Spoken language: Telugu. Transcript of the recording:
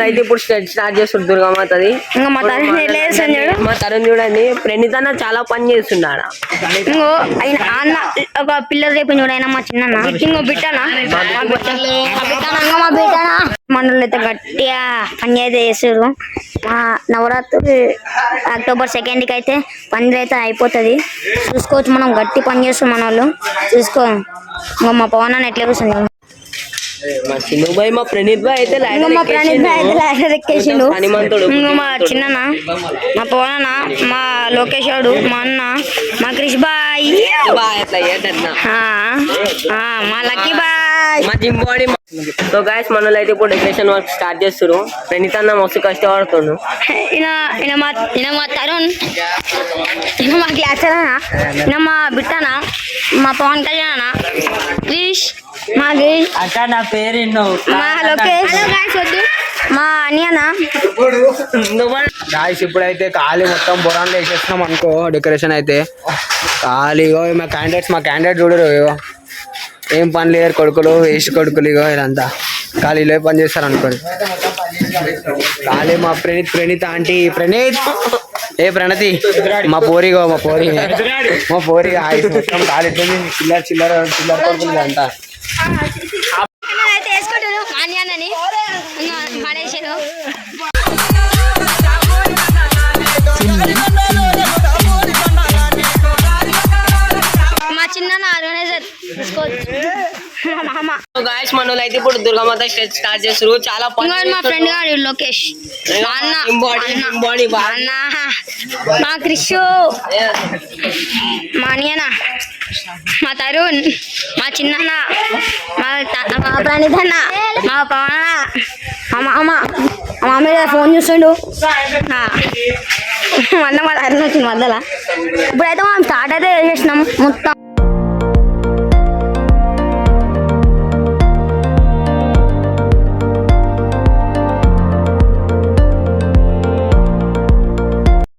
అయితే ఇప్పుడు స్టార్ట్ చేస్తుంది దుర్గామాతది. ఇంకా మా తరుణ్ ఎట్లా చేస్తున్నాడు? మా తరుణ్ చూడండి ప్రణీత్ అన్న చాలా పని చేస్తున్నాడు. ఇంకో ఆయన అన్న ఒక పిల్లలు రేపు చూడ ఆయన మా చిన్న ఇంకో బిట్టనా మా బిట్టనా మనోళ్ళు అయితే గట్టిగా పని అయితే చేస్తారు. మా నవరాత్రి అక్టోబర్ 2కి అయితే పని అయితే అయిపోతుంది. చూసుకోవచ్చు మనం గట్టి పని చేస్తాం మన వాళ్ళు చూసుకో. ఇంకా మా పవన్ అన్న ఎట్లా కూర్చుంది మా చిన్న బాయ్ మా ప్రణీత్ బాయ్ అయితే మా ప్రణీత్ బాయ్ అయితే లాడర్ ఎక్కేసిండు. హనుమంతుడు ఇంకా మా చిన్న మా పవన్ మా లోకేశ్వరుడు మా అన్న మా క్రిష్ బాయ్ మా లక్కీ బాయ్ మా జిమ్ బాడీ. సో గైస్ మనలో అయితే ఇప్పుడు డెకరేషన్ వర్క్ స్టార్ట్ చేస్తారు. ప్రణీత్ అన్న మస్తు కష్టపడుతుండు. మా తరుణ్ మా క్లాస్ మా బిట్టనా మా పవన్ కళ్యాణ్ క్రిష్ మా గిరీష్ అక్క నా పేరు మా లోకేష్ మా అనియనా. గాయస్ ఇప్పుడైతే ఖాళీ మొత్తం బొరాన్లో వేసేస్తున్నాం అనుకో. డెకరేషన్ అయితే ఖాళీగో మా క్యాండిడేట్ చూడరు ఏం పని లేరు కొడుకులు వేసి కొడుకులు ఇగో ఇదంతా ఖాళీలో పని చేస్తారు అనుకోని. ఖాళీ మా ప్రణీత్ ఆంటీ ప్రణీత్ ఏ ప్రణతి మా పోరిగో మా పోరి మొత్తం ఖాళీ చిల్లర కొడుకులు ఇదంతా. అయితే వేసుకుంటారు మాన్యానని పడేసాను. మా చిన్న ఆర్గనైజర్ తీసుకోవచ్చు మా మామ. గాయస్ మనలో అయితే ఇప్పుడు దుర్గామాత స్టార్ట్ చేస్తారు. చాలా మా ఫ్రెండ్ గారు లోకేష్ మా అన్న అన్న మా క్రిష్ మా అనియన మా తరుణ్ మా చిన్న మా ప్రణీత్ అన్న మా పవన మా మామ మా మామ ఫోన్ చూస్తుండు. మళ్ళీ మా తరుణ్ వచ్చింది మధ్యలో. ఇప్పుడైతే మనం స్టార్ట్ అయితే చేసేసినాం మొత్తం.